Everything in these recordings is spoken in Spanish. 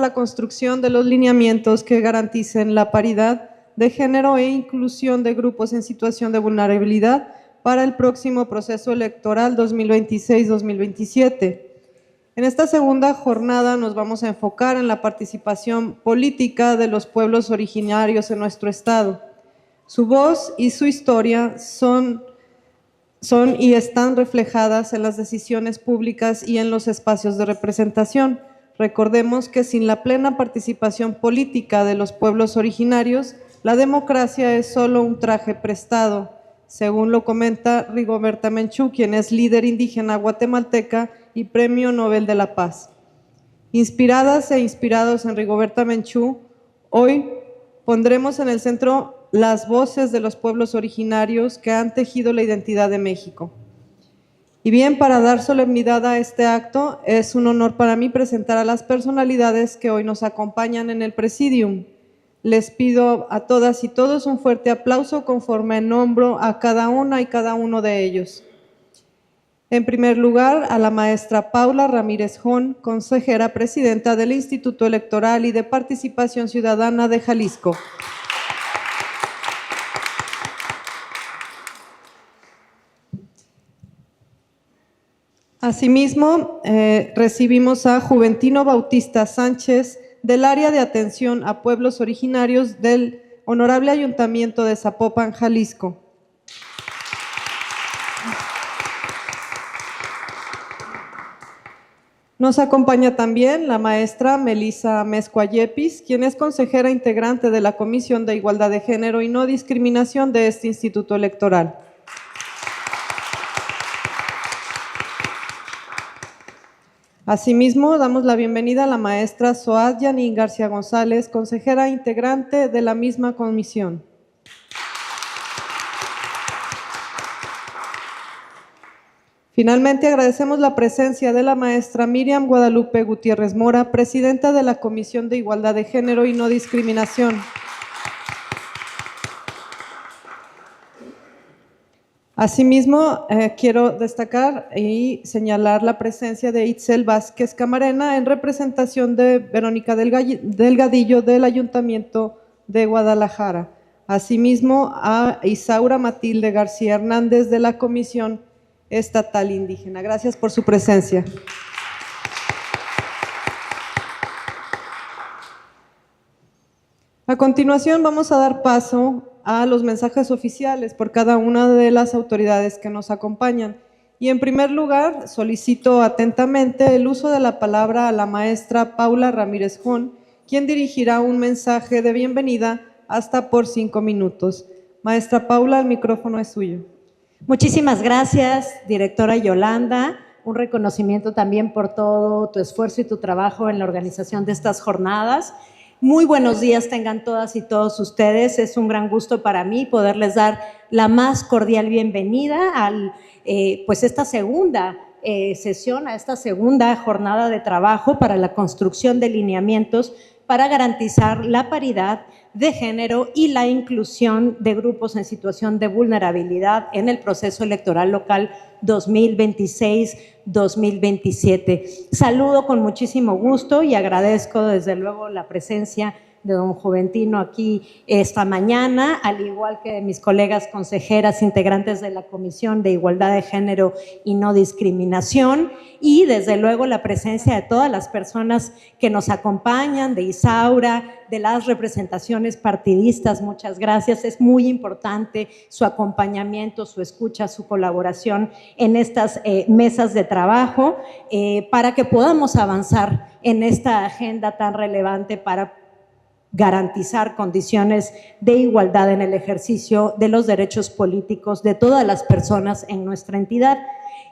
la construcción de los lineamientos que garanticen la paridad de género e inclusión de grupos en situación de vulnerabilidad para el próximo proceso electoral 2026-2027. En esta segunda jornada nos vamos a enfocar en la participación política de los pueblos originarios en nuestro estado. Su voz y su historia son y están reflejadas en las decisiones públicas y en los espacios de representación. Recordemos que sin la plena participación política de los pueblos originarios, la democracia es solo un traje prestado, según lo comenta Rigoberta Menchú, quien es líder indígena guatemalteca y Premio Nobel de la Paz. Inspiradas e inspirados en Rigoberta Menchú, hoy pondremos en el centro las voces de los pueblos originarios que han tejido la identidad de México. Y bien, para dar solemnidad a este acto, es un honor para mí presentar a las personalidades que hoy nos acompañan en el Presidium. Les pido a todas y todos un fuerte aplauso conforme nombro a cada una y cada uno de ellos. En primer lugar, a la maestra Paula Ramírez Jón, consejera presidenta del Instituto Electoral y de Participación Ciudadana de Jalisco. Asimismo, recibimos a Juventino Bautista Sánchez, del área de atención a pueblos originarios del Honorable Ayuntamiento de Zapopan, Jalisco. Nos acompaña también la maestra Melissa Amezcua Yepis, quien es consejera integrante de la Comisión de Igualdad de Género y No Discriminación de este Instituto Electoral. Asimismo, damos la bienvenida a la maestra Soad Yanin García González, consejera integrante de la misma comisión. Finalmente, agradecemos la presencia de la maestra Miriam Guadalupe Gutiérrez Mora, presidenta de la Comisión de Igualdad de Género y No Discriminación. Asimismo, quiero destacar y señalar la presencia de Itzel Vázquez Camarena en representación de Verónica Delgadillo del Ayuntamiento de Guadalajara. Asimismo, a Isaura Matilde García Hernández de la Comisión Estatal Indígena. Gracias por su presencia. A continuación, vamos a dar paso a los mensajes oficiales por cada una de las autoridades que nos acompañan. Y en primer lugar, solicito atentamente el uso de la palabra a la maestra Paula Ramírez Jón, quien dirigirá un mensaje de bienvenida hasta por 5 minutos. Maestra Paula, el micrófono es suyo. Muchísimas gracias, directora Yolanda. Un reconocimiento también por todo tu esfuerzo y tu trabajo en la organización de estas jornadas. Muy buenos días tengan todas y todos ustedes. Es un gran gusto para mí poderles dar la más cordial bienvenida a esta segunda sesión, a esta segunda jornada de trabajo para la construcción de lineamientos para garantizar la paridad de género y la inclusión de grupos en situación de vulnerabilidad en el proceso electoral local 2026-2027. Saludo con muchísimo gusto y agradezco desde luego la presencia de don Juventino aquí esta mañana, al igual que de mis colegas consejeras integrantes de la Comisión de Igualdad de Género y No Discriminación, y desde luego la presencia de todas las personas que nos acompañan, de Isaura, de las representaciones partidistas. Muchas gracias. Es muy importante su acompañamiento, su escucha, su colaboración en estas mesas de trabajo para que podamos avanzar en esta agenda tan relevante para garantizar condiciones de igualdad en el ejercicio de los derechos políticos de todas las personas en nuestra entidad.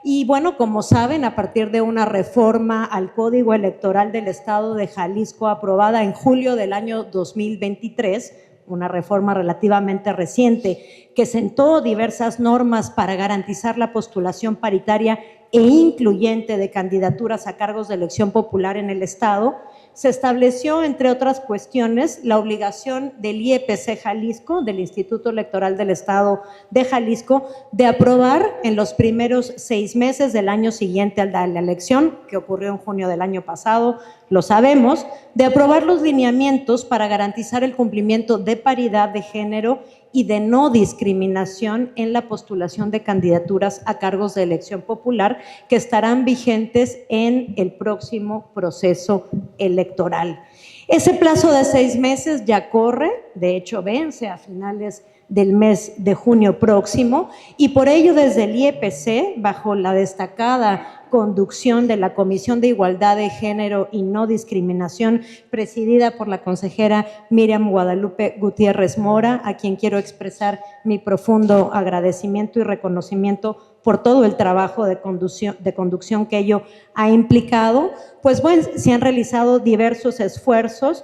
Y bueno, como saben, a partir de una reforma al Código Electoral del Estado de Jalisco aprobada en julio del año 2023, una reforma relativamente reciente que sentó diversas normas para garantizar la postulación paritaria e incluyente de candidaturas a cargos de elección popular en el Estado, se estableció, entre otras cuestiones, la obligación del IEPC Jalisco, del Instituto Electoral del Estado de Jalisco, de aprobar en los primeros 6 meses del año siguiente a la elección, que ocurrió en junio del año pasado, lo sabemos, de aprobar los lineamientos para garantizar el cumplimiento de paridad de género y de no discriminación en la postulación de candidaturas a cargos de elección popular que estarán vigentes en el próximo proceso electoral. Ese plazo de 6 meses ya corre, de hecho vence a finales del mes de junio próximo, y por ello desde el IEPC, bajo la destacada conducción de la Comisión de Igualdad de Género y No Discriminación, presidida por la consejera Miriam Guadalupe Gutiérrez Mora, a quien quiero expresar mi profundo agradecimiento y reconocimiento por todo el trabajo de conducción que ello ha implicado, pues bueno, se han realizado diversos esfuerzos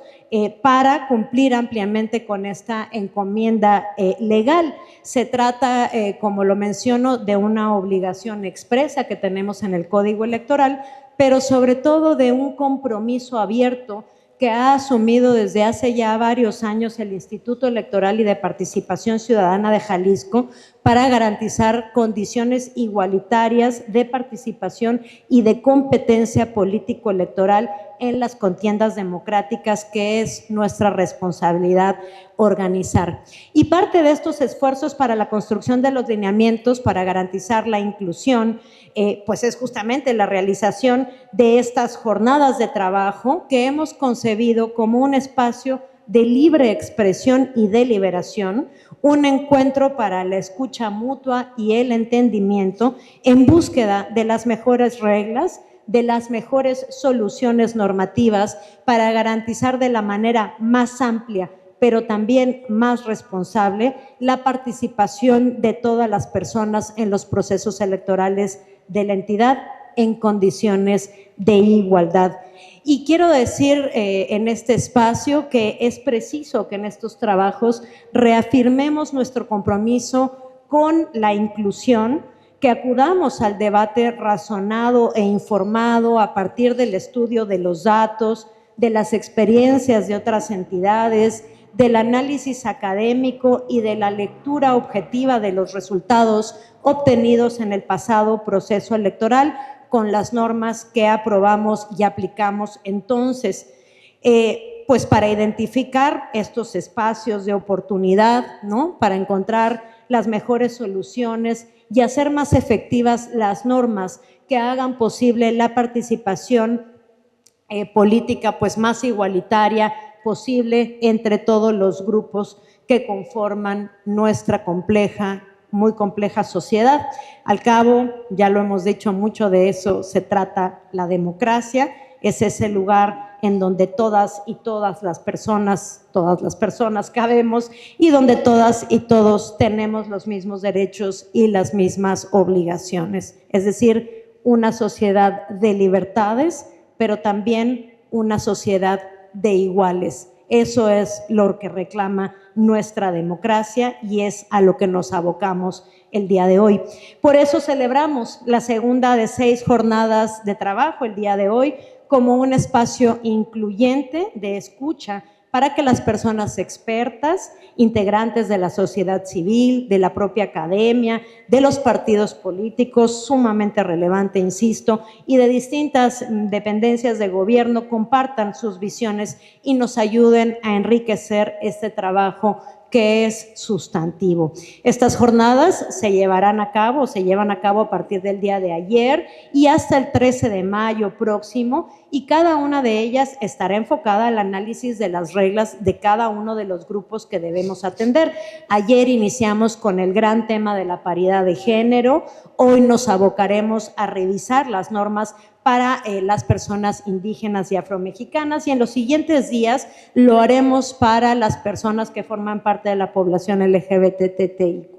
para cumplir ampliamente con esta encomienda legal. Se trata, como lo menciono, de una obligación expresa que tenemos en el Código Electoral, pero sobre todo de un compromiso abierto que ha asumido desde hace ya varios años el Instituto Electoral y de Participación Ciudadana de Jalisco para garantizar condiciones igualitarias de participación y de competencia político-electoral en las contiendas democráticas, que es nuestra responsabilidad organizar. Y parte de estos esfuerzos para la construcción de los lineamientos para garantizar la inclusión, pues es justamente la realización de estas jornadas de trabajo que hemos concebido como un espacio de libre expresión y deliberación, un encuentro para la escucha mutua y el entendimiento en búsqueda de las mejores reglas, de las mejores soluciones normativas para garantizar de la manera más amplia, pero también más responsable, la participación de todas las personas en los procesos electorales de la entidad en condiciones de igualdad. Y quiero decir en este espacio que es preciso que en estos trabajos reafirmemos nuestro compromiso con la inclusión, que acudamos al debate razonado e informado a partir del estudio de los datos, de las experiencias de otras entidades, del análisis académico y de la lectura objetiva de los resultados obtenidos en el pasado proceso electoral con las normas que aprobamos y aplicamos entonces, pues para identificar estos espacios de oportunidad, ¿no? Para encontrar las mejores soluciones y hacer más efectivas las normas que hagan posible la participación política pues más igualitaria posible entre todos los grupos que conforman nuestra muy compleja sociedad. Al cabo, ya lo hemos dicho mucho, de eso se trata la democracia, es ese lugar en donde todas las personas cabemos y donde todas y todos tenemos los mismos derechos y las mismas obligaciones, es decir, una sociedad de libertades, pero también una sociedad de iguales. Eso es lo que reclama nuestra democracia y es a lo que nos abocamos el día de hoy. Por eso celebramos la segunda de 6 jornadas de trabajo el día de hoy como un espacio incluyente de escucha para que las personas expertas, integrantes de la sociedad civil, de la propia academia, de los partidos políticos, sumamente relevante, insisto, y de distintas dependencias de gobierno compartan sus visiones y nos ayuden a enriquecer este trabajo que es sustantivo. Estas jornadas se llevan a cabo a partir del día de ayer y hasta el 13 de mayo próximo, y cada una de ellas estará enfocada al análisis de las reglas de cada uno de los grupos que debemos atender. Ayer iniciamos con el gran tema de la paridad de género, hoy nos abocaremos a revisar las normas para las personas indígenas y afromexicanas, y en los siguientes días lo haremos para las personas que forman parte de la población LGBTTIQ+,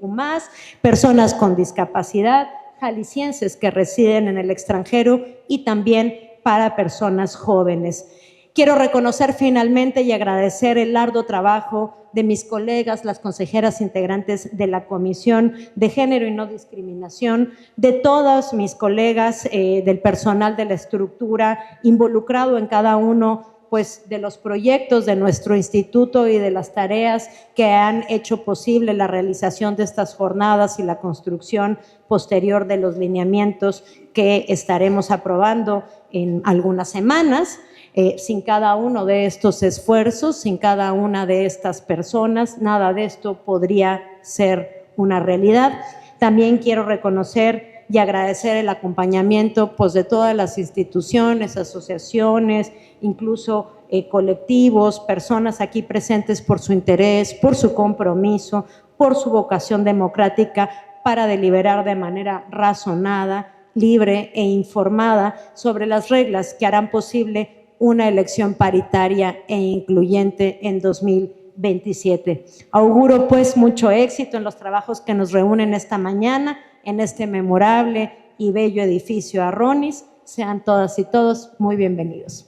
personas con discapacidad, jaliscienses que residen en el extranjero y también para personas jóvenes. Quiero reconocer finalmente y agradecer el arduo trabajo de mis colegas, las consejeras integrantes de la Comisión de Género y No Discriminación, de todos mis colegas del personal de la estructura involucrado en cada uno pues de los proyectos de nuestro instituto y de las tareas que han hecho posible la realización de estas jornadas y la construcción posterior de los lineamientos que estaremos aprobando en algunas semanas. Sin cada uno de estos esfuerzos, sin cada una de estas personas, nada de esto podría ser una realidad. También quiero reconocer y agradecer el acompañamiento pues, de todas las instituciones, asociaciones, incluso colectivos, personas aquí presentes por su interés, por su compromiso, por su vocación democrática para deliberar de manera razonada, libre e informada sobre las reglas que harán posible una elección paritaria e incluyente en 2027. Auguro pues mucho éxito en los trabajos que nos reúnen esta mañana en este memorable y bello edificio Arronis. Sean todas y todos muy bienvenidos.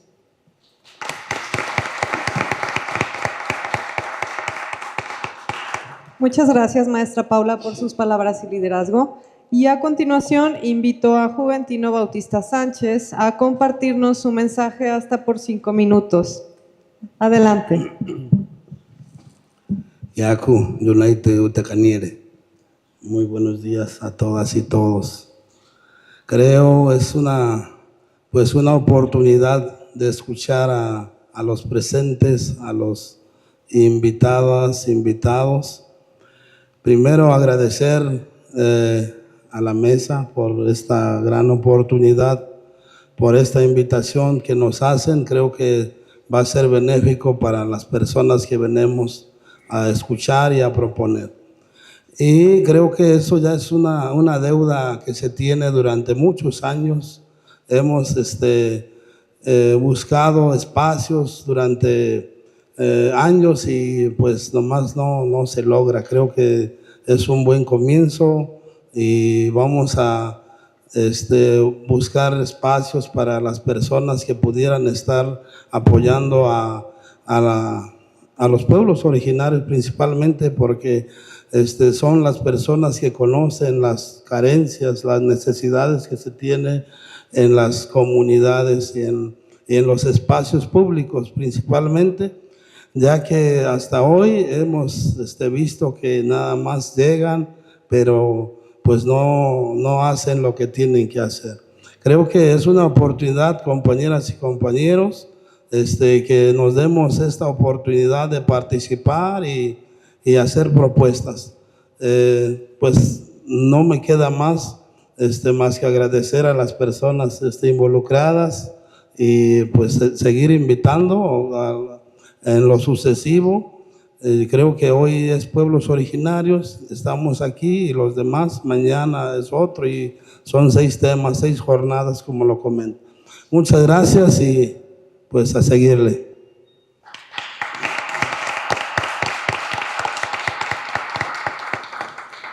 Muchas gracias, maestra Paula, por sus palabras y liderazgo. Y a continuación invito a Juventino Bautista Sánchez a compartirnos su mensaje hasta por 5 minutos. Adelante. Yaku, Yunaite Utacaniere. Muy buenos días a todas y todos. Creo es una oportunidad de escuchar a los presentes, a los invitados. Primero agradecer a la mesa por esta gran oportunidad, por esta invitación que nos hacen. Creo que va a ser benéfico para las personas que venimos a escuchar y a proponer. Y creo que eso ya es una deuda que se tiene durante muchos años. Hemos buscado espacios durante años y pues nomás no se logra. Creo que es un buen comienzo y vamos a buscar espacios para las personas que pudieran estar apoyando a los pueblos originarios, principalmente porque son las personas que conocen las carencias, las necesidades que se tienen en las comunidades y en los espacios públicos principalmente, ya que hasta hoy hemos visto que nada más llegan, pero pues no hacen lo que tienen que hacer. Creo que es una oportunidad, compañeras y compañeros, que nos demos esta oportunidad de participar y hacer propuestas. Pues no me queda más que agradecer a las personas involucradas y pues seguir invitando en lo sucesivo. Creo que hoy es pueblos originarios, estamos aquí y los demás mañana es otro y son 6 temas, 6 jornadas como lo comento. Muchas gracias y pues a seguirle.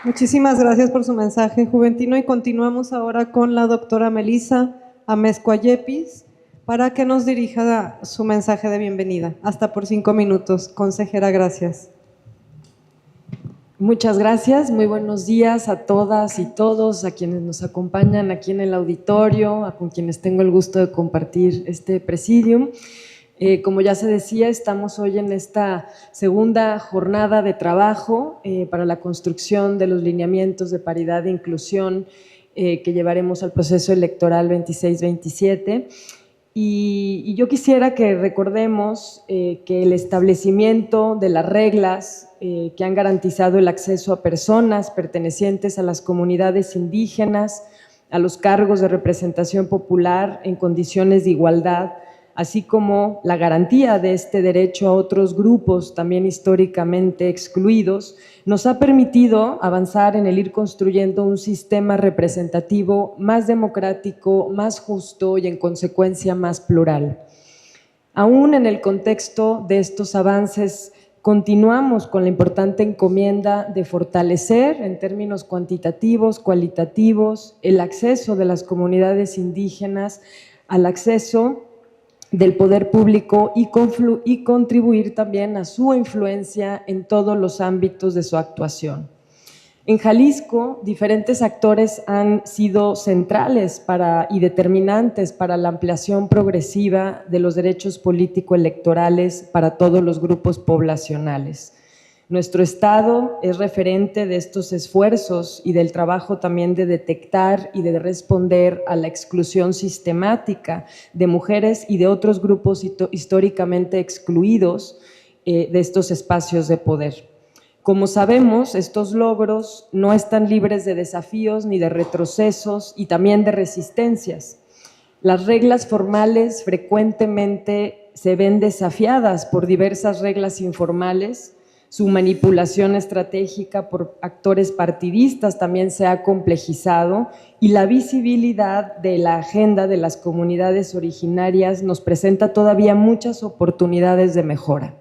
Muchísimas gracias por su mensaje, Juventino, y continuamos ahora con la doctora Melissa Amezcuayepis para que nos dirija su mensaje de bienvenida. Hasta por 5 minutos. Consejera, gracias. Muchas gracias, muy buenos días a todas y todos, a quienes nos acompañan aquí en el auditorio, con quienes tengo el gusto de compartir este presidium. Como ya se decía, estamos hoy en esta segunda jornada de trabajo para la construcción de los lineamientos de paridad e inclusión que llevaremos al proceso electoral 26-27. Y yo quisiera que recordemos que el establecimiento de las reglas que han garantizado el acceso a personas pertenecientes a las comunidades indígenas, a los cargos de representación popular en condiciones de igualdad, así como la garantía de este derecho a otros grupos también históricamente excluidos, nos ha permitido avanzar en el ir construyendo un sistema representativo más democrático, más justo y en consecuencia más plural. Aún en el contexto de estos avances, continuamos con la importante encomienda de fortalecer en términos cuantitativos, cualitativos, el acceso de las comunidades indígenas al acceso del poder público y contribuir también a su influencia en todos los ámbitos de su actuación. En Jalisco, diferentes actores han sido centrales y determinantes para la ampliación progresiva de los derechos político-electorales para todos los grupos poblacionales. Nuestro estado es referente de estos esfuerzos y del trabajo también de detectar y de responder a la exclusión sistemática de mujeres y de otros grupos históricamente excluidos de estos espacios de poder. Como sabemos, estos logros no están libres de desafíos ni de retrocesos y también de resistencias. Las reglas formales frecuentemente se ven desafiadas por diversas reglas informales. Su manipulación estratégica por actores partidistas también se ha complejizado y la visibilidad de la agenda de las comunidades originarias nos presenta todavía muchas oportunidades de mejora.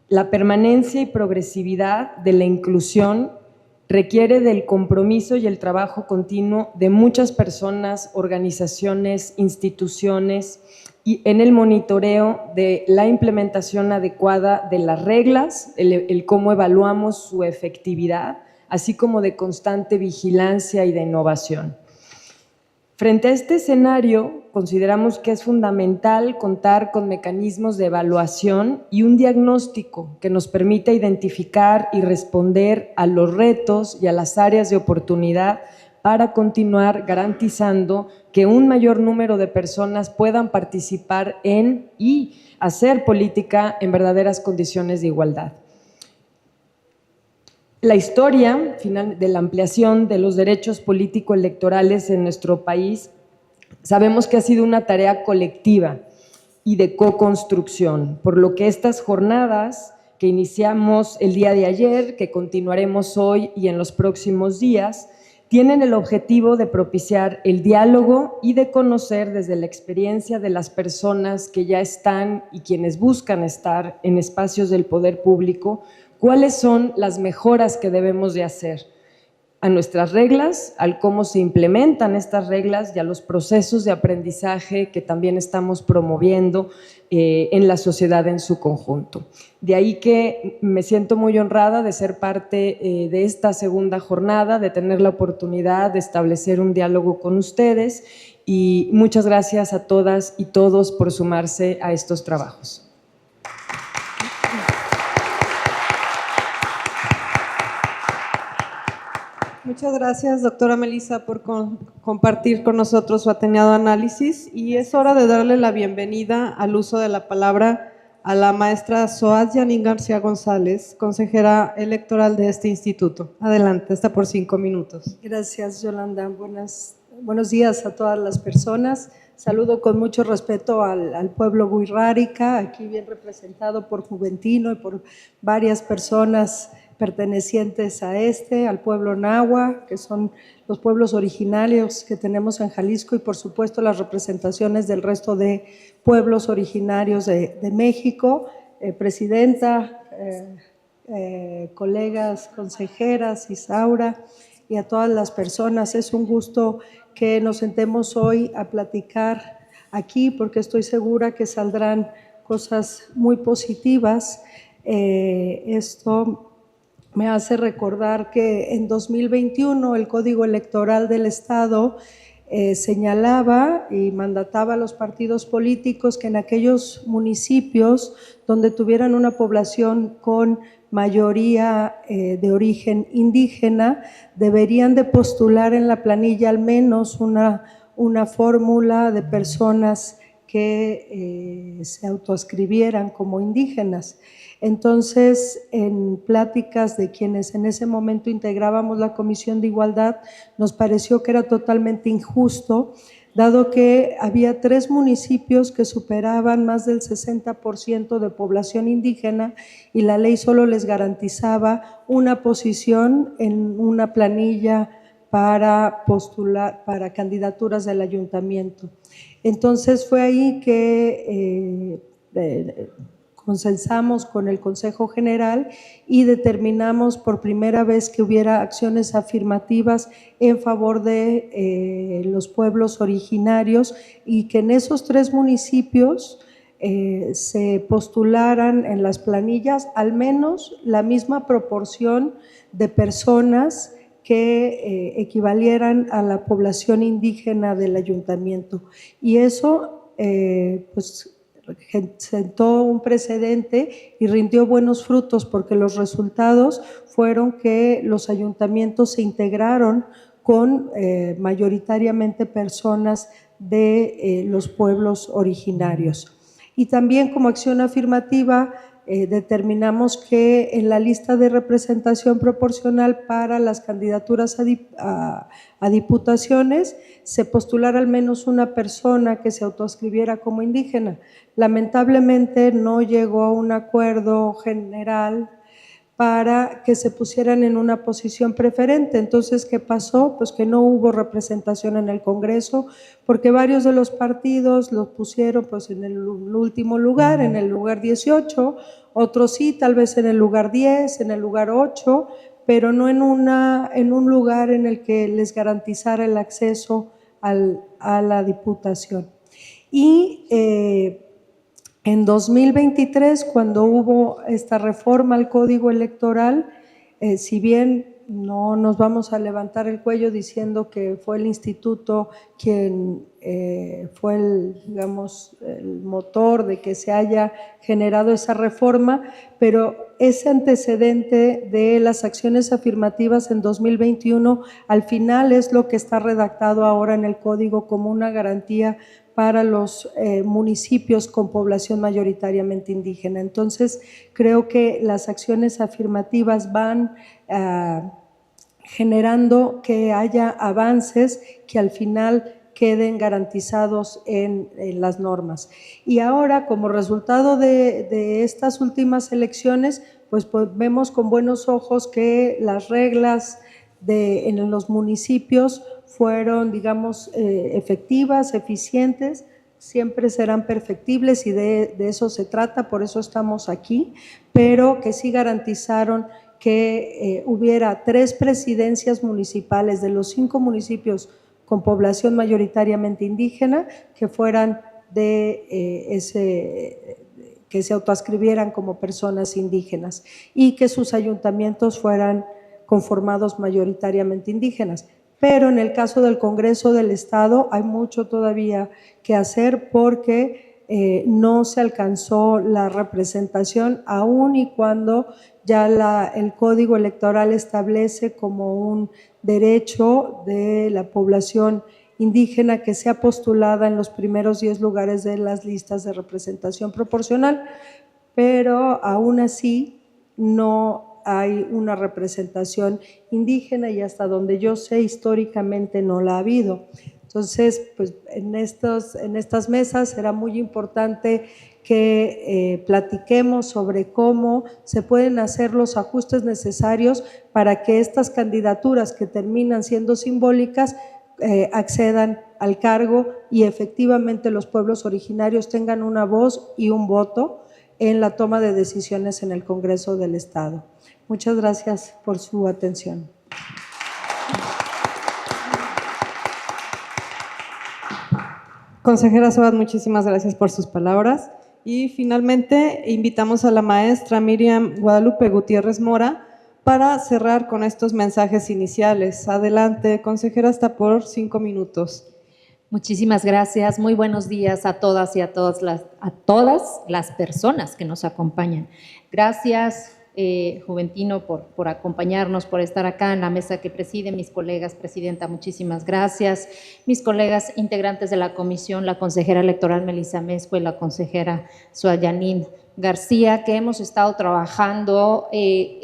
La permanencia y progresividad de la inclusión requiere del compromiso y el trabajo continuo de muchas personas, organizaciones, instituciones y en el monitoreo de la implementación adecuada de las reglas, el cómo evaluamos su efectividad, así como de constante vigilancia y de innovación. Frente a este escenario, consideramos que es fundamental contar con mecanismos de evaluación y un diagnóstico que nos permita identificar y responder a los retos y a las áreas de oportunidad para continuar garantizando que un mayor número de personas puedan participar en y hacer política en verdaderas condiciones de igualdad. La historia de la ampliación de los derechos político-electorales en nuestro país, sabemos que ha sido una tarea colectiva y de co-construcción, por lo que estas jornadas que iniciamos el día de ayer, que continuaremos hoy y en los próximos días, tienen el objetivo de propiciar el diálogo y de conocer desde la experiencia de las personas que ya están y quienes buscan estar en espacios del poder público, cuáles son las mejoras que debemos de hacer a nuestras reglas, al cómo se implementan estas reglas y a los procesos de aprendizaje que también estamos promoviendo en la sociedad en su conjunto. De ahí que me siento muy honrada de ser parte de esta segunda jornada, de tener la oportunidad de establecer un diálogo con ustedes y muchas gracias a todas y todos por sumarse a estos trabajos. Muchas gracias, doctora Melissa, por compartir con nosotros su ateniado análisis, y es hora de darle la bienvenida al uso de la palabra a la maestra Zoaz Yanin García González, consejera electoral de este instituto. Adelante, está por 5 minutos. Gracias, Yolanda. Buenos días a todas las personas. Saludo con mucho respeto al pueblo wixárika, aquí bien representado por Juventino y por varias personas pertenecientes a al pueblo náhuatl, que son los pueblos originarios que tenemos en Jalisco, y por supuesto las representaciones del resto de pueblos originarios de México, presidenta, colegas, consejeras, Isaura, y a todas las personas. Es un gusto que nos sentemos hoy a platicar aquí, porque estoy segura que saldrán cosas muy positivas. Esto me hace recordar que en 2021 el Código Electoral del Estado señalaba y mandataba a los partidos políticos que en aquellos municipios donde tuvieran una población con mayoría de origen indígena, deberían de postular en la planilla al menos una fórmula de personas que se autoascribieran como indígenas. Entonces, en pláticas de quienes en ese momento integrábamos la Comisión de Igualdad, nos pareció que era totalmente injusto, dado que había 3 municipios que superaban más del 60% de población indígena y la ley solo les garantizaba una posición en una planilla para postular para candidaturas del ayuntamiento. Entonces fue ahí que consensamos con el Consejo General y determinamos por primera vez que hubiera acciones afirmativas en favor de los pueblos originarios, y que en esos 3 municipios se postularan en las planillas al menos la misma proporción de personas que equivalieran a la población indígena del ayuntamiento. Y eso pues sentó un precedente y rindió buenos frutos, porque los resultados fueron que los ayuntamientos se integraron con mayoritariamente personas de los pueblos originarios. Y también como acción afirmativa determinamos que en la lista de representación proporcional para las candidaturas a diputaciones se postulara al menos una persona que se autoascribiera como indígena. Lamentablemente no llegó a un acuerdo general para que se pusieran en una posición preferente. Entonces, ¿qué pasó? Pues que no hubo representación en el Congreso, porque varios de los partidos los pusieron pues en el último lugar, en el lugar 18, otros sí, tal vez en el lugar 10, en el lugar 8, pero no en un lugar en el que les garantizara el acceso a la diputación. Y en 2023, cuando hubo esta reforma al Código Electoral, si bien no nos vamos a levantar el cuello diciendo que fue el instituto quien fue el motor de que se haya generado esa reforma, pero ese antecedente de las acciones afirmativas en 2021 al final es lo que está redactado ahora en el Código como una garantía para los municipios con población mayoritariamente indígena. Entonces, creo que las acciones afirmativas van generando que haya avances que al final queden garantizados en las normas. Y ahora, como resultado de estas últimas elecciones, pues vemos con buenos ojos que las reglas en los municipios fueron, digamos, efectivas, eficientes, siempre serán perfectibles y de eso se trata, por eso estamos aquí, pero que sí garantizaron que hubiera 3 presidencias municipales de los 5 municipios con población mayoritariamente indígena que fueran que se autoascribieran como personas indígenas y que sus ayuntamientos fueran conformados mayoritariamente indígenas. Pero en el caso del Congreso del Estado hay mucho todavía que hacer porque no se alcanzó la representación aun y cuando ya el Código Electoral establece como un derecho de la población indígena que sea postulada en los primeros 10 lugares de las listas de representación proporcional, pero aún así no hay una representación indígena y hasta donde yo sé históricamente no la ha habido. Entonces, pues en estas mesas será muy importante que platiquemos sobre cómo se pueden hacer los ajustes necesarios para que estas candidaturas que terminan siendo simbólicas accedan al cargo y efectivamente los pueblos originarios tengan una voz y un voto en la toma de decisiones en el Congreso del Estado. Muchas gracias por su atención. Consejera Soad, muchísimas gracias por sus palabras. Y finalmente invitamos a la maestra Miriam Guadalupe Gutiérrez Mora para cerrar con estos mensajes iniciales. Adelante, consejera, hasta por 5 minutos. Muchísimas gracias. Muy buenos días a todas y a todas las personas que nos acompañan. Gracias, Juventino, por acompañarnos, por estar acá en la mesa que preside, mis colegas, presidenta, muchísimas gracias. Mis colegas integrantes de la comisión, la consejera electoral Melissa Mezcua y la consejera Suayanín García, que hemos estado trabajando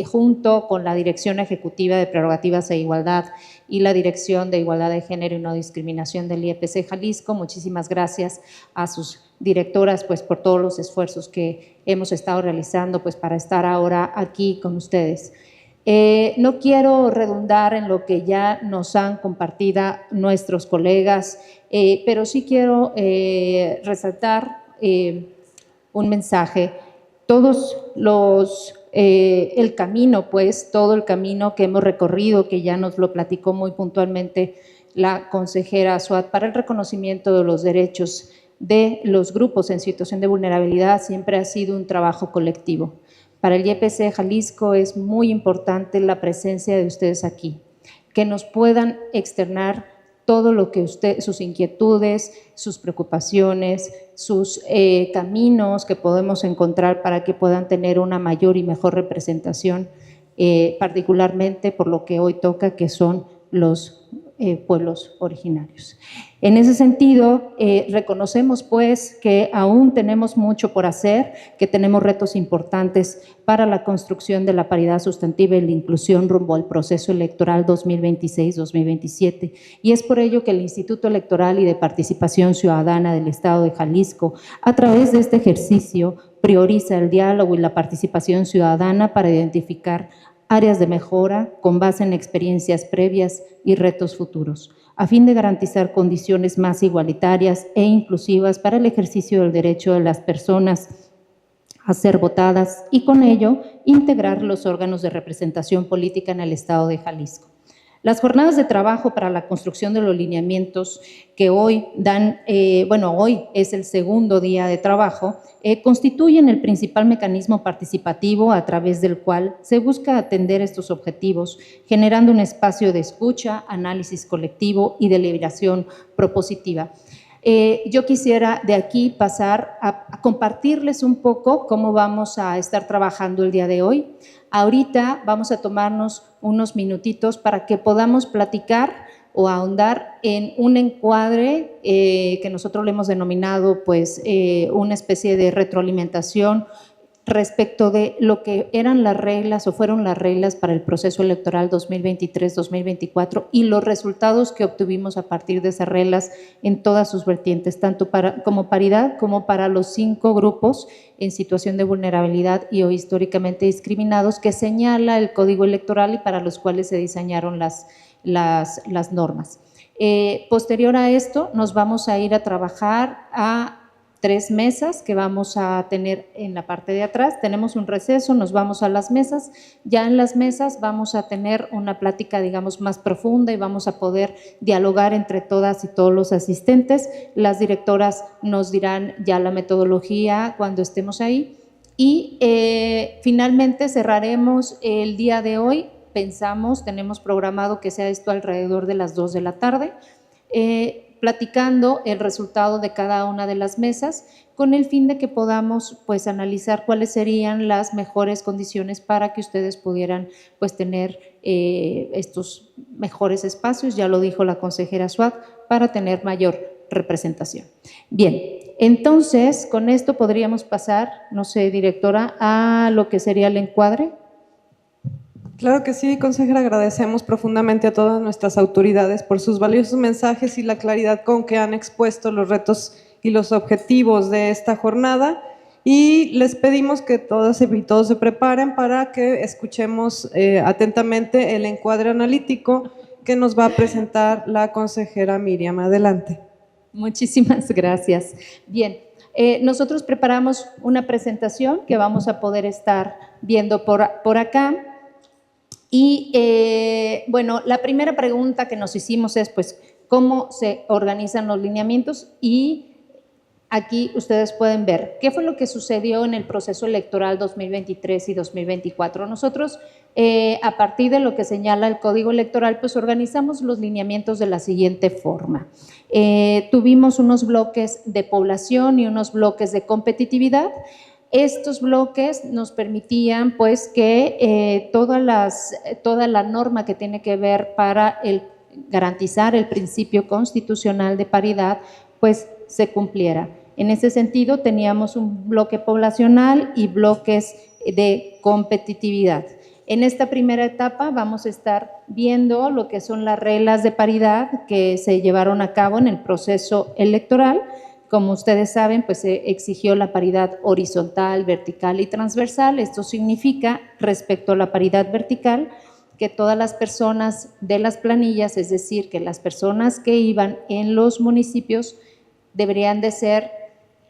junto con la Dirección Ejecutiva de Prerrogativas e Igualdad y la Dirección de Igualdad de Género y No Discriminación del IEPC Jalisco. Muchísimas gracias a sus directoras pues por todos los esfuerzos que hemos estado realizando pues para estar ahora aquí con ustedes. No quiero redundar en lo que ya nos han compartido nuestros colegas, pero sí quiero resaltar un mensaje. El camino, pues, todo el camino que hemos recorrido, que ya nos lo platicó muy puntualmente la consejera Soad, para el reconocimiento de los derechos de los grupos en situación de vulnerabilidad, siempre ha sido un trabajo colectivo. Para el IEPC Jalisco es muy importante la presencia de ustedes aquí, que nos puedan externar todo lo que sus inquietudes, sus preocupaciones, sus caminos que podemos encontrar para que puedan tener una mayor y mejor representación, particularmente por lo que hoy toca, que son los pueblos originarios. En ese sentido, reconocemos pues que aún tenemos mucho por hacer, que tenemos retos importantes para la construcción de la paridad sustantiva y la inclusión rumbo al proceso electoral 2026-2027, y es por ello que el Instituto Electoral y de Participación Ciudadana del Estado de Jalisco, a través de este ejercicio, prioriza el diálogo y la participación ciudadana para identificar áreas de mejora con base en experiencias previas y retos futuros, a fin de garantizar condiciones más igualitarias e inclusivas para el ejercicio del derecho de las personas a ser votadas y con ello integrar los órganos de representación política en el Estado de Jalisco. Las jornadas de trabajo para la construcción de los lineamientos que hoy hoy es el segundo día de trabajo, constituyen el principal mecanismo participativo a través del cual se busca atender estos objetivos, generando un espacio de escucha, análisis colectivo y deliberación propositiva. Yo quisiera de aquí pasar a compartirles un poco cómo vamos a estar trabajando el día de hoy. Ahorita vamos a tomarnos unos minutitos para que podamos platicar o ahondar en un encuadre que nosotros le hemos denominado pues una especie de retroalimentación respecto de lo que eran las reglas o fueron las reglas para el proceso electoral 2023-2024 y los resultados que obtuvimos a partir de esas reglas en todas sus vertientes, tanto como paridad como para los 5 grupos en situación de vulnerabilidad y o históricamente discriminados que señala el Código Electoral y para los cuales se diseñaron las normas. Posterior a esto nos vamos a ir a trabajar a 3 mesas que vamos a tener en la parte de atrás. Tenemos un receso, nos vamos a las mesas. Ya en las mesas vamos a tener una plática, digamos, más profunda y vamos a poder dialogar entre todas y todos los asistentes. Las directoras nos dirán ya la metodología cuando estemos ahí. Y finalmente cerraremos el día de hoy. Tenemos programado que sea esto alrededor de las 2 de la tarde. Platicando el resultado de cada una de las mesas con el fin de que podamos pues analizar cuáles serían las mejores condiciones para que ustedes pudieran pues tener estos mejores espacios, ya lo dijo la consejera Suárez, para tener mayor representación. Bien, entonces con esto podríamos pasar, no sé, directora, a lo que sería el encuadre. Claro que sí, consejera, agradecemos profundamente a todas nuestras autoridades por sus valiosos mensajes y la claridad con que han expuesto los retos y los objetivos de esta jornada y les pedimos que todas y todos se preparen para que escuchemos atentamente el encuadre analítico que nos va a presentar la consejera Miriam. Adelante. Muchísimas gracias. Bien. Nosotros preparamos una presentación que vamos a poder estar viendo por acá. Y bueno, la primera pregunta que nos hicimos es pues cómo se organizan los lineamientos y aquí ustedes pueden ver qué fue lo que sucedió en el proceso electoral 2023 y 2024. Nosotros a partir de lo que señala el Código Electoral pues organizamos los lineamientos de la siguiente forma. Tuvimos unos bloques de población y unos bloques de competitividad. Estos bloques nos permitían pues que toda la norma que tiene que ver para garantizar el principio constitucional de paridad pues se cumpliera. En ese sentido teníamos un bloque poblacional y bloques de competitividad. En esta primera etapa vamos a estar viendo lo que son las reglas de paridad que se llevaron a cabo en el proceso electoral. Como ustedes saben, pues se exigió la paridad horizontal, vertical y transversal. Esto significa, respecto a la paridad vertical, que todas las personas de las planillas, es decir, que las personas que iban en los municipios deberían de ser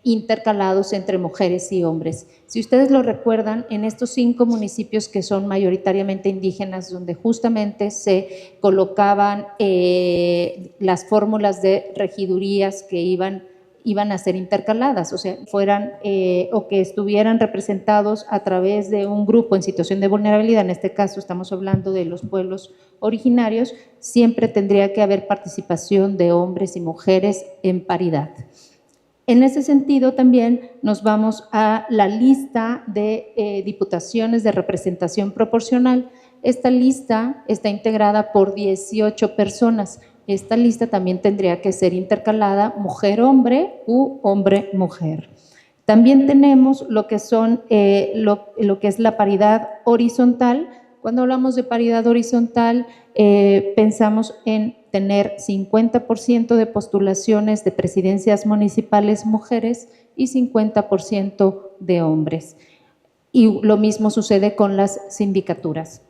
intercalados entre mujeres y hombres. Si ustedes lo recuerdan, en estos 5 municipios que son mayoritariamente indígenas, donde justamente se colocaban las fórmulas de regidurías que iban iban a ser intercaladas, o sea, fueran o que estuvieran representados a través de un grupo en situación de vulnerabilidad. En este caso estamos hablando de los pueblos originarios. Siempre tendría que haber participación de hombres y mujeres en paridad. En ese sentido, también nos vamos a la lista de diputaciones de representación proporcional. Esta lista está integrada por 18 personas. Esta lista también tendría que ser intercalada mujer-hombre u hombre-mujer. También tenemos lo que son lo que es la paridad horizontal. Cuando hablamos de paridad horizontal, pensamos en tener 50% de postulaciones de presidencias municipales mujeres y 50% de hombres. Y lo mismo sucede con las sindicaturas.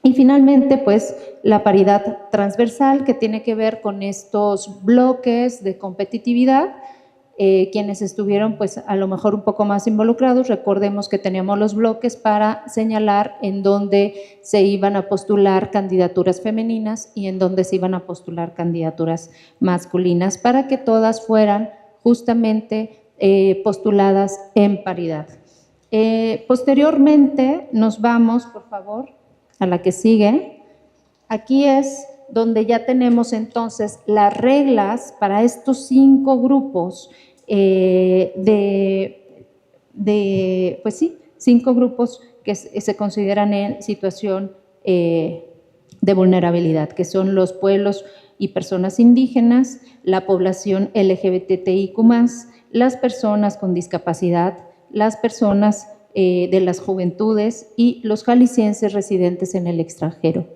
Y finalmente, pues, la paridad transversal, que tiene que ver con estos bloques de competitividad. Quienes estuvieron, pues, a lo mejor un poco más involucrados, recordemos que teníamos los bloques para señalar en dónde se iban a postular candidaturas femeninas y en dónde se iban a postular candidaturas masculinas, para que todas fueran justamente postuladas en paridad. Posteriormente nos vamos, por favor, a la que sigue. Aquí es donde ya tenemos entonces las reglas para estos 5 grupos pues sí, 5 grupos que se consideran en situación de vulnerabilidad, que son los pueblos y personas indígenas, la población LGBTIQ+, las personas con discapacidad, las personas de las juventudes y los jaliscienses residentes en el extranjero.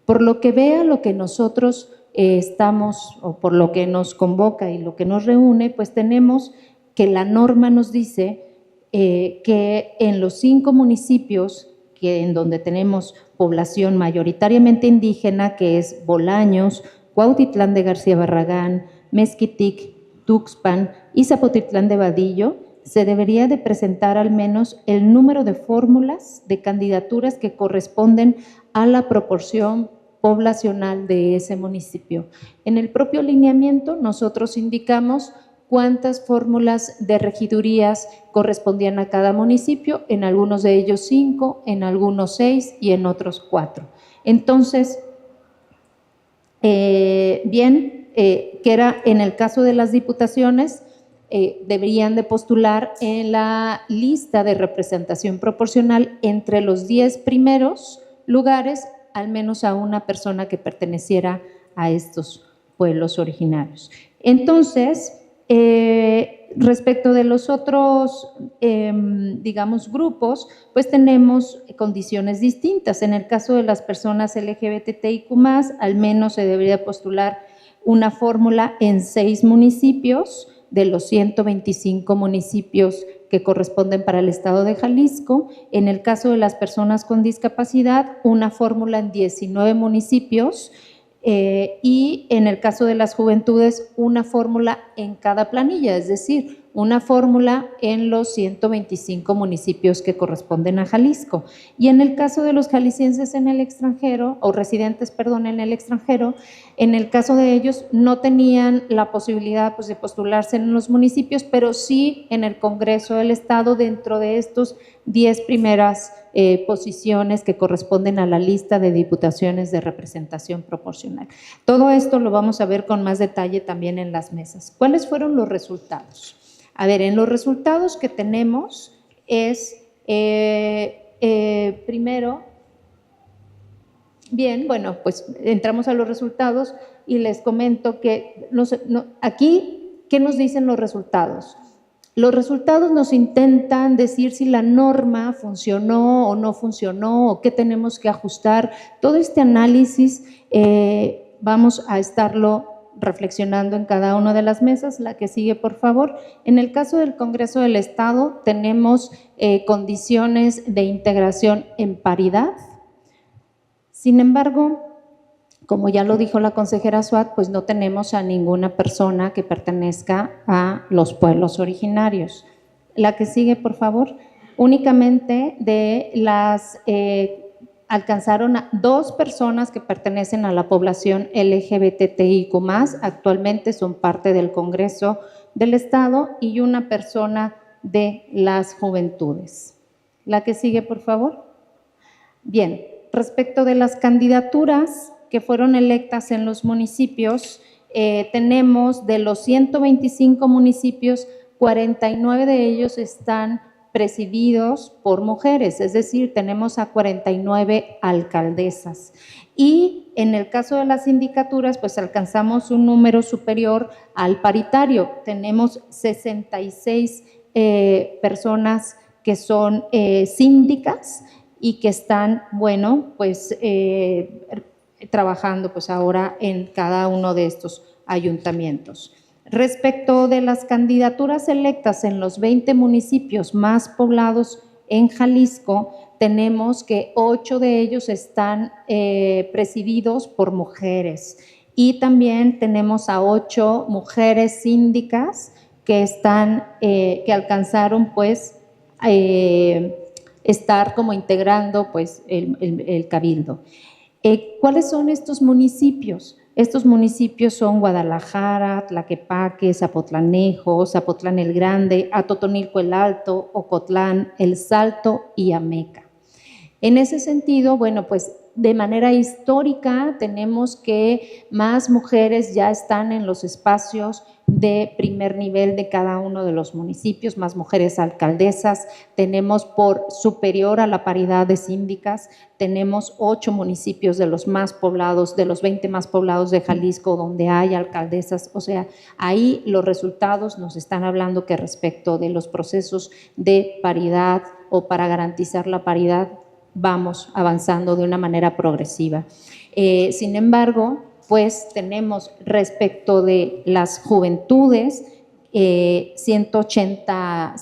Por lo que vea lo que nosotros estamos, o por lo que nos convoca y lo que nos reúne, pues tenemos que la norma nos dice que en los 5 municipios en donde tenemos población mayoritariamente indígena, que es Bolaños, Cuautitlán de García Barragán, Mezquitic, Tuxpan y Zapotitlán de Vadillo, se debería de presentar al menos el número de fórmulas de candidaturas que corresponden a la proporción poblacional de ese municipio. En el propio lineamiento nosotros indicamos cuántas fórmulas de regidurías correspondían a cada municipio, en algunos de ellos 5, en algunos 6 y en otros 4. Entonces, que era en el caso de las diputaciones, deberían de postular en la lista de representación proporcional entre los 10 primeros lugares al menos a una persona que perteneciera a estos pueblos originarios. Entonces, respecto de los otros, digamos, grupos, pues tenemos condiciones distintas. En el caso de las personas LGBTIQ+, al menos se debería postular una fórmula en 6 municipios de los 125 municipios que corresponden para el estado de Jalisco. En el caso de las personas con discapacidad, una fórmula en 19 municipios y en el caso de las juventudes, una fórmula en cada planilla, es decir, una fórmula en los 125 municipios que corresponden a Jalisco. Y en el caso de los jaliscienses en el extranjero, o residentes, perdón, en el extranjero, en el caso de ellos no tenían la posibilidad, pues, de postularse en los municipios, pero sí en el Congreso del Estado dentro de estos 10 primeras posiciones que corresponden a la lista de diputaciones de representación proporcional. Todo esto lo vamos a ver con más detalle también en las mesas. ¿Cuáles fueron los resultados? A ver, en los resultados que tenemos es, primero, bien, bueno, pues entramos a los resultados y les comento que aquí, ¿qué nos dicen los resultados? Los resultados nos intentan decir si la norma funcionó o no funcionó, o qué tenemos que ajustar. Todo este análisis vamos a estarlo reflexionando en cada una de las mesas. La que sigue, por favor. En el caso del Congreso del Estado tenemos condiciones de integración en paridad. Sin embargo, como ya lo dijo la consejera Suat, pues no tenemos a ninguna persona que pertenezca a los pueblos originarios. La que sigue, por favor. Únicamente de las alcanzaron a 2 personas que pertenecen a la población LGBTIQ+, actualmente son parte del Congreso del Estado, y una persona de las juventudes. La que sigue, por favor. Bien, respecto de las candidaturas que fueron electas en los municipios, tenemos de los 125 municipios, 49 de ellos están presididos por mujeres, es decir, tenemos a 49 alcaldesas. Y en el caso de las sindicaturas, pues alcanzamos un número superior al paritario. Tenemos 66 personas que son síndicas y que están, bueno, pues trabajando pues ahora en cada uno de estos ayuntamientos. Respecto de las candidaturas electas en los 20 municipios más poblados en Jalisco, tenemos que 8 de ellos están presididos por mujeres, y también tenemos a 8 mujeres síndicas que alcanzaron pues estar como integrando pues el cabildo. ¿Cuáles son estos municipios? Estos municipios son Guadalajara, Tlaquepaque, Zapotlanejo, Zapotlán el Grande, Atotonilco el Alto, Ocotlán, El Salto y Ameca. En ese sentido, bueno, pues de manera histórica tenemos que más mujeres ya están en los espacios de primer nivel de cada uno de los municipios, más mujeres alcaldesas, tenemos por superior a la paridad de síndicas, tenemos 8 municipios de los más poblados, de los 20 más poblados de Jalisco, donde hay alcaldesas. O sea, ahí los resultados nos están hablando que respecto de los procesos de paridad o para garantizar la paridad, vamos avanzando de una manera progresiva. Sin embargo, pues tenemos respecto de las juventudes, 180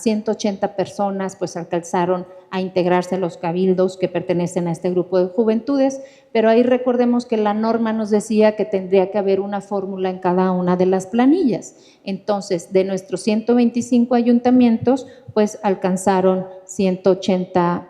personas pues alcanzaron a integrarse a los cabildos que pertenecen a este grupo de juventudes, pero ahí recordemos que la norma nos decía que tendría que haber una fórmula en cada una de las planillas. Entonces, de nuestros 125 ayuntamientos, pues alcanzaron 180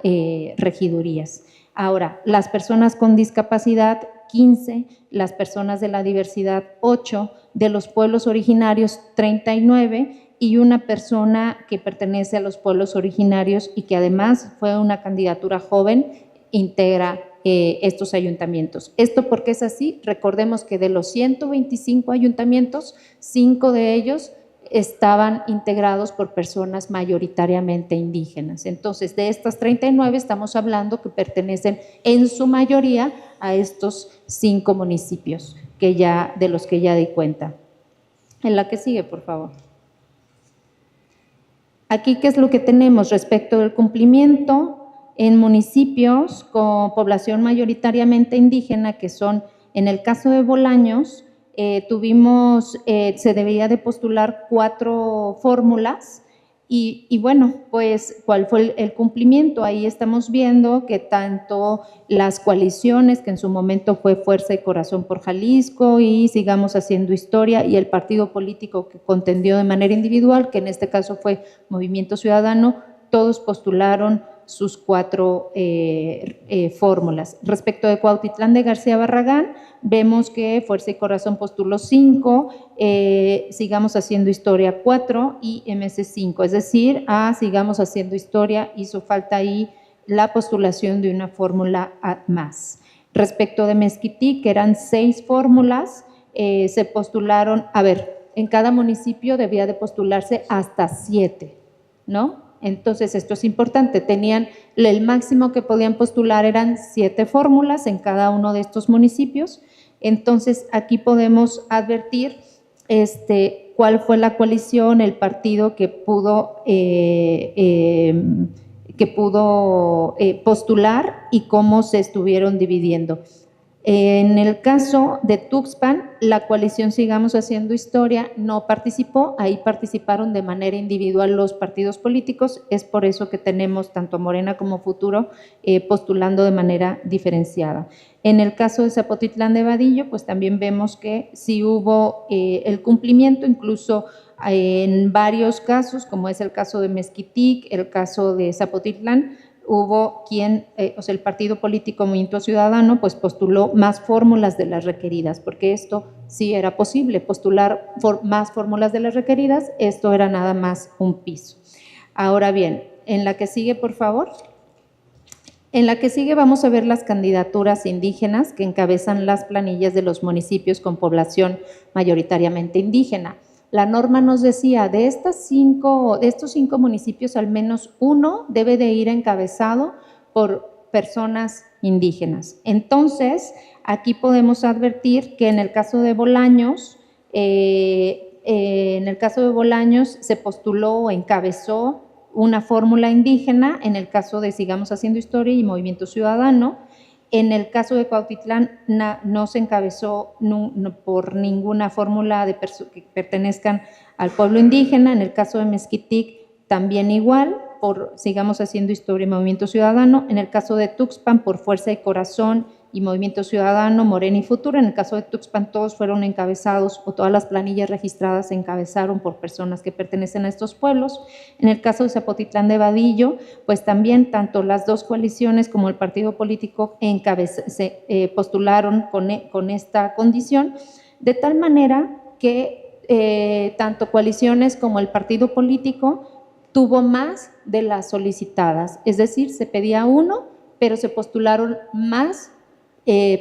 regidurías. Ahora, las personas con discapacidad, 15, las personas de la diversidad, 8, de los pueblos originarios, 39, y una persona que pertenece a los pueblos originarios y que además fue una candidatura joven, integra estos ayuntamientos. ¿Esto por qué es así? Recordemos que de los 125 ayuntamientos, 5 de ellos estaban integrados por personas mayoritariamente indígenas. Entonces, de estas 39 estamos hablando que pertenecen en su mayoría a estos 5 municipios de los que ya di cuenta. En la que sigue, por favor. Aquí, ¿qué es lo que tenemos respecto del cumplimiento en municipios con población mayoritariamente indígena, que son, en el caso de Bolaños, se debería de postular 4 fórmulas y bueno, pues ¿cuál fue el cumplimiento? Ahí estamos viendo que tanto las coaliciones, que en su momento fue Fuerza y Corazón por Jalisco y Sigamos Haciendo Historia, y el partido político que contendió de manera individual, que en este caso fue Movimiento Ciudadano, todos postularon sus 4 fórmulas. Respecto de Cuautitlán de García Barragán, vemos que Fuerza y Corazón postuló 5, Sigamos Haciendo Historia 4 y MC 5, es decir, Sigamos Haciendo Historia hizo falta ahí la postulación de una fórmula más. Respecto de Mezquitic, que eran 6 fórmulas, se postularon, en cada municipio debía de postularse hasta 7, ¿no? Entonces, esto es importante, tenían el máximo que podían postular eran 7 fórmulas en cada uno de estos municipios. Entonces, aquí podemos advertir cuál fue la coalición, el partido que pudo postular y cómo se estuvieron dividiendo. En el caso de Tuxpan, la coalición Sigamos Haciendo Historia no participó, ahí participaron de manera individual los partidos políticos, es por eso que tenemos tanto Morena como Futuro postulando de manera diferenciada. En el caso de Zapotitlán de Vadillo, pues también vemos que sí hubo el cumplimiento, incluso en varios casos, como es el caso de Mezquitic, el caso de Zapotitlán, hubo quien, o sea, el partido político Movimiento Ciudadano, pues postuló más fórmulas de las requeridas, porque esto sí era posible, postular más fórmulas de las requeridas, esto era nada más un piso. Ahora bien, en la que sigue, por favor. En la que sigue vamos a ver las candidaturas indígenas que encabezan las planillas de los municipios con población mayoritariamente indígena. La norma nos decía, de estos 5 municipios, al menos uno debe de ir encabezado por personas indígenas. Entonces, aquí podemos advertir que en el caso de Bolaños, se postuló o encabezó una fórmula indígena, en el caso de Sigamos Haciendo Historia y Movimiento Ciudadano. En el caso de Cuautitlán no se encabezó por ninguna fórmula que pertenezcan al pueblo indígena. En el caso de Mezquitic también igual, por Sigamos Haciendo Historia y Movimiento Ciudadano. En el caso de Tuxpan, por Fuerza y Corazón y Movimiento Ciudadano, Morena y Futuro. En el caso de Tuxpan, todos fueron encabezados, o todas las planillas registradas se encabezaron por personas que pertenecen a estos pueblos. En el caso de Zapotitlán de Vadillo, pues también tanto las dos coaliciones como el partido político postularon con esta condición, de tal manera que tanto coaliciones como el partido político tuvo más de las solicitadas, es decir, se pedía uno, pero se postularon más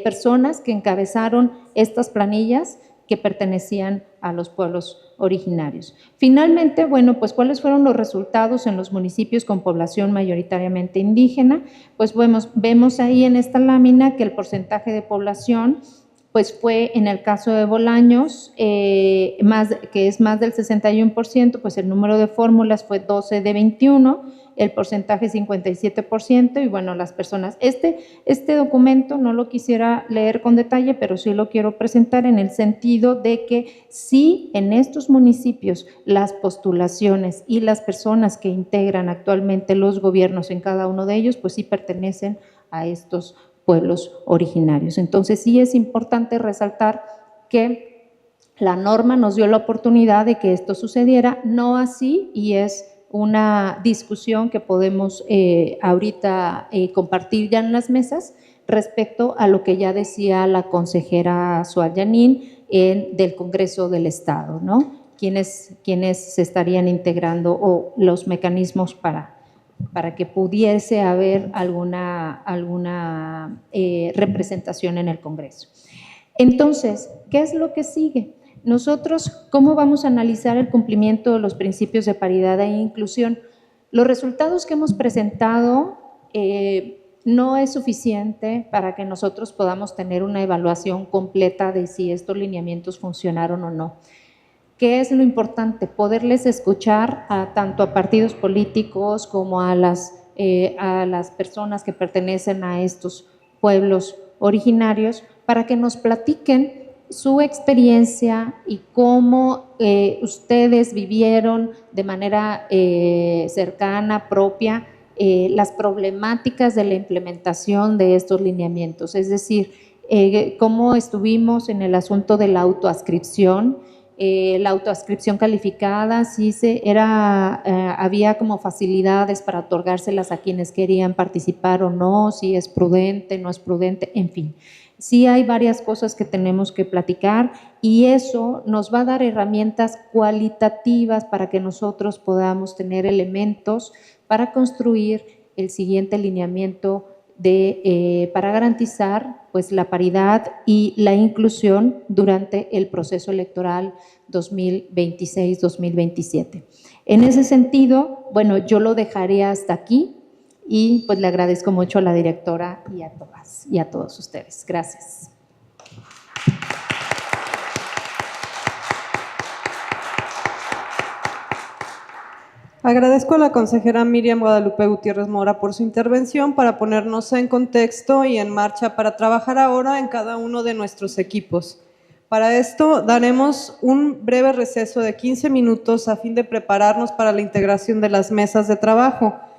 personas que encabezaron estas planillas que pertenecían a los pueblos originarios. Finalmente, bueno, pues ¿cuáles fueron los resultados en los municipios con población mayoritariamente indígena? Pues vemos ahí en esta lámina que el porcentaje de población pues fue en el caso de Bolaños, que es más del 61%, pues el número de fórmulas fue 12 de 21, el porcentaje 57%, y bueno, las personas. Este documento no lo quisiera leer con detalle, pero sí lo quiero presentar en el sentido de que sí, en estos municipios, las postulaciones y las personas que integran actualmente los gobiernos en cada uno de ellos, pues sí pertenecen a estos pueblos originarios. Entonces sí es importante resaltar que la norma nos dio la oportunidad de que esto sucediera, no así, y es una discusión que podemos ahorita compartir ya en las mesas respecto a lo que ya decía la consejera Sual Yanin del Congreso del Estado, ¿no? Quienes se estarían integrando o los mecanismos para que pudiese haber alguna representación en el Congreso. Entonces, ¿qué es lo que sigue? Nosotros, ¿cómo vamos a analizar el cumplimiento de los principios de paridad e inclusión? Los resultados que hemos presentado no es suficiente para que nosotros podamos tener una evaluación completa de si estos lineamientos funcionaron o no. ¿Qué es lo importante? Poderles escuchar tanto a partidos políticos como a las personas que pertenecen a estos pueblos originarios para que nos platiquen su experiencia y cómo ustedes vivieron de manera cercana, propia, las problemáticas de la implementación de estos lineamientos. Es decir, cómo estuvimos en el asunto de la autoadscripción. La autoadscripción calificada, sí había como facilidades para otorgárselas a quienes querían participar o no, si es prudente, no es prudente, en fin. Sí hay varias cosas que tenemos que platicar y eso nos va a dar herramientas cualitativas para que nosotros podamos tener elementos para construir el siguiente lineamiento para garantizar pues, la paridad y la inclusión durante el proceso electoral 2026-2027. En ese sentido, bueno, yo lo dejaré hasta aquí y pues le agradezco mucho a la directora y a todas y a todos ustedes. Gracias. Agradezco a la consejera Miriam Guadalupe Gutiérrez Mora por su intervención para ponernos en contexto y en marcha para trabajar ahora en cada uno de nuestros equipos. Para esto daremos un breve receso de 15 minutos a fin de prepararnos para la integración de las mesas de trabajo.